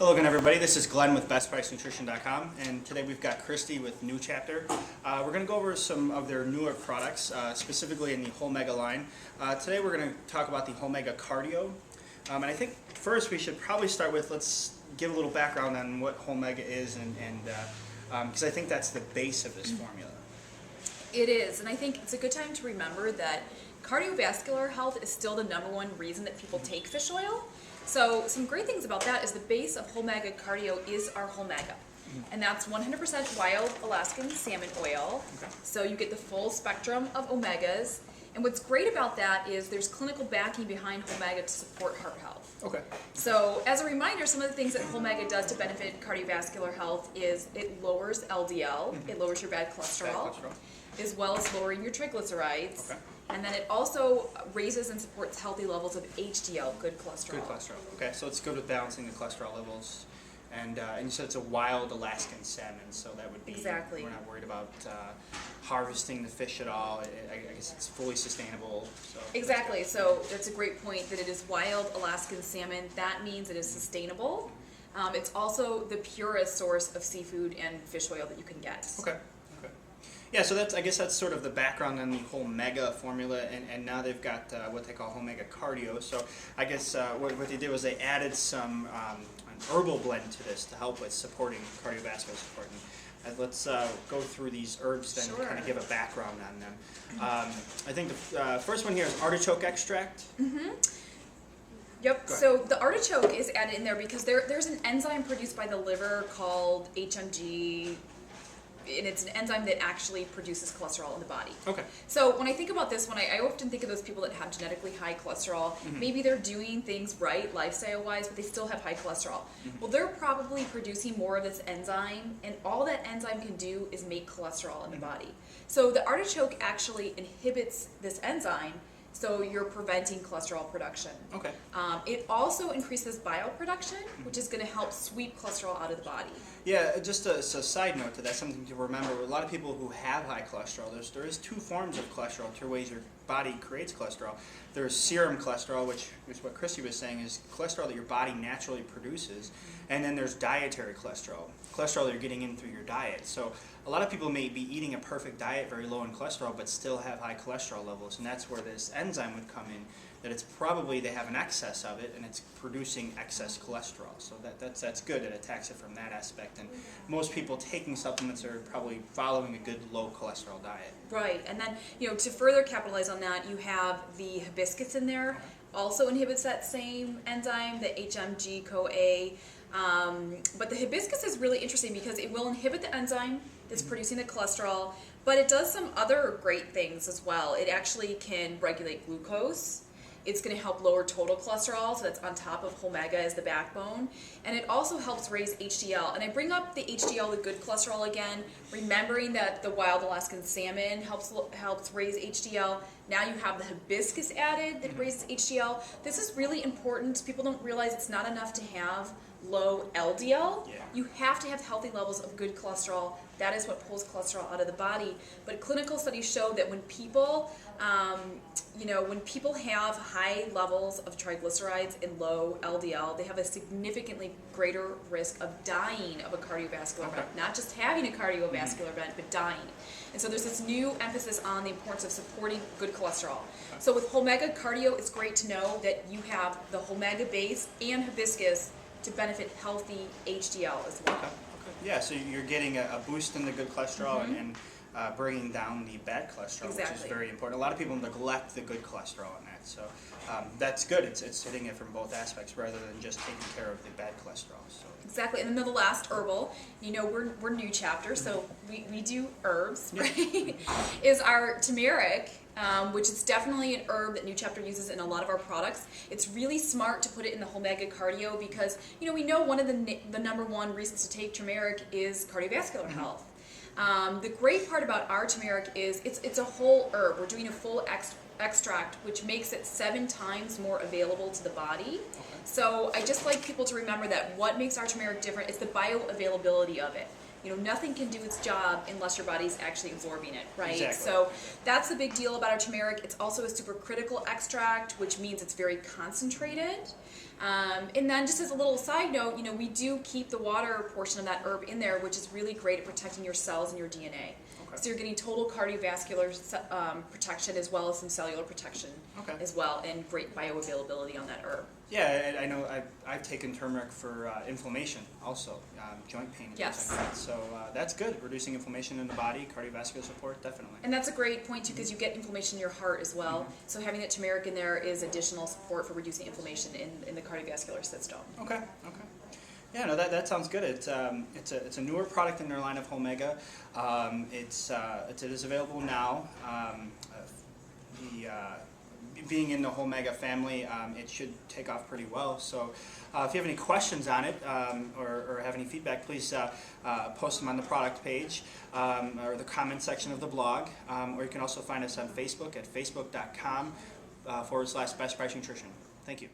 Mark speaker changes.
Speaker 1: Hello again, everybody. This is Glenn with BestPriceNutrition.com, and today we've got Christy with New Chapter. We're going to go over some of their newer products, specifically in the Wholemega line. Today we're going to talk about the Wholemega Cardio, and I think first we should probably start with, let's give a little background on what Wholemega is, and because I think that's the base of this formula.
Speaker 2: It is, and I think it's a good time to remember that cardiovascular health is still the #1 reason that people take fish oil. So some great things about that is the base of Wholemega Cardio is our Wholemega. And that's 100% wild Alaskan salmon oil.
Speaker 1: Okay.
Speaker 2: So you get the full spectrum of omegas. And what's great about that is there's clinical backing behind Wholemega to support heart health.
Speaker 1: Okay.
Speaker 2: So as a reminder, some of the things that Wholemega does to benefit cardiovascular health is it lowers LDL, it lowers your bad cholesterol, as well as lowering your triglycerides.
Speaker 1: Okay.
Speaker 2: And then it also raises and supports healthy levels of HDL, good cholesterol.
Speaker 1: Good cholesterol. Okay, so it's good with balancing the cholesterol levels. And you said it's a wild Alaskan salmon, so that would be,
Speaker 2: Exactly.
Speaker 1: We're not worried about harvesting the fish at all. I guess it's fully sustainable. So
Speaker 2: Exactly, so that's a great point that it is wild Alaskan salmon. That means it is sustainable. It's also the purest source of seafood and fish oil that you can get.
Speaker 1: Okay. Yeah, so I guess that's sort of the background on the Wholemega formula, and now they've got what they call Wholemega Cardio. So I guess what they did was they added some an herbal blend to this to help with supporting cardiovascular support. And let's go through these herbs then and kind of give a background on them. I think the first one here is artichoke extract.
Speaker 2: Yep, so the artichoke is added in there because there's an enzyme produced by the liver called HMG, and it's an enzyme that actually produces cholesterol in the body.
Speaker 1: Okay.
Speaker 2: So when I think about this one, I often think of those people that have genetically high cholesterol. Maybe they're doing things right lifestyle-wise, but they still have high cholesterol. Well, they're probably producing more of this enzyme, and all that enzyme can do is make cholesterol in the body. So the artichoke actually inhibits this enzyme, so you're preventing cholesterol production.
Speaker 1: Okay.
Speaker 2: It also increases bile production, which is going to help sweep cholesterol out of the body.
Speaker 1: Yeah, just a side note to that, something to remember. A lot of people who have high cholesterol, there is two forms of cholesterol, two ways your body creates cholesterol. There's serum cholesterol, which is what Christy was saying, is cholesterol that your body naturally produces. And then there's dietary cholesterol that you're getting in through your diet. So a lot of people may be eating a perfect diet, very low in cholesterol, but still have high cholesterol levels. And that's where this enzyme would come in, that it's probably they have an excess of it and it's producing excess cholesterol. So that's good. It attacks it from that aspect. And most people taking supplements are probably following a good low cholesterol diet.
Speaker 2: Right, and then to further capitalize on that, you have the hibiscus in there. Also inhibits that same enzyme, the HMG-CoA. But the hibiscus is really interesting because it will inhibit the enzyme that's producing the cholesterol, but it does some other great things as well. It actually can regulate glucose. It's going to help lower total cholesterol, so that's on top of Wholemega as the backbone. And it also helps raise HDL. And I bring up the HDL, the good cholesterol again, remembering that the wild Alaskan salmon helps raise HDL. Now you have the hibiscus added that raises HDL. This is really important. People don't realize it's not enough to have low LDL.
Speaker 1: Yeah.
Speaker 2: You have to have healthy levels of good cholesterol. That is what pulls cholesterol out of the body. But clinical studies show that when people have high levels of triglycerides and low LDL, they have a significantly greater risk of dying of a cardiovascular event. Not just having a cardiovascular event, but dying. And so there's this new emphasis on the importance of supporting good cholesterol. So with Wholemega Cardio, it's great to know that you have the Wholemega base and hibiscus to benefit healthy HDL as well.
Speaker 1: Okay. Yeah, so you're getting a boost in the good cholesterol and bringing down the bad cholesterol, which is very important. A lot of people neglect the good cholesterol in that, so that's good. It's hitting it from both aspects rather than just taking care of the bad cholesterol. So.
Speaker 2: Exactly, and then the last herbal, we're New Chapter, so we do herbs, right? Is our turmeric, which is definitely an herb that New Chapter uses in a lot of our products. It's really smart to put it in the Wholemega Cardio because, we know one of the #1 reasons to take turmeric is cardiovascular health. The great part about our turmeric is it's a whole herb. We're doing a full extract, which makes it 7 times more available to the body. So I just like people to remember that what makes our turmeric different is the bioavailability of it. nothing can do its job unless your body's actually absorbing it, right?
Speaker 1: Exactly.
Speaker 2: So that's the big deal about our turmeric. It's also a supercritical extract, which means it's very concentrated. And then just as a little side note, we do keep the water portion of that herb in there, which is really great at protecting your cells and your DNA.
Speaker 1: Okay.
Speaker 2: So you're getting total cardiovascular protection as well as some cellular protection as well, and great bioavailability on that herb.
Speaker 1: Yeah, I know I've taken turmeric for inflammation also, joint pain and
Speaker 2: Yes.
Speaker 1: things like that. So that's good, reducing inflammation in the body, cardiovascular support, definitely.
Speaker 2: And that's a great point too, because you get inflammation in your heart as well. So having that turmeric in there is additional support for reducing inflammation in the cardiovascular system. Okay.
Speaker 1: Yeah, no, that sounds good. It's a newer product in their line of Wholemega. It is available now. Being in the Wholemega family, it should take off pretty well. So if you have any questions on it or have any feedback, please post them on the product page or the comment section of the blog. Or you can also find us on Facebook at facebook.com/BestPriceNutrition. Thank you.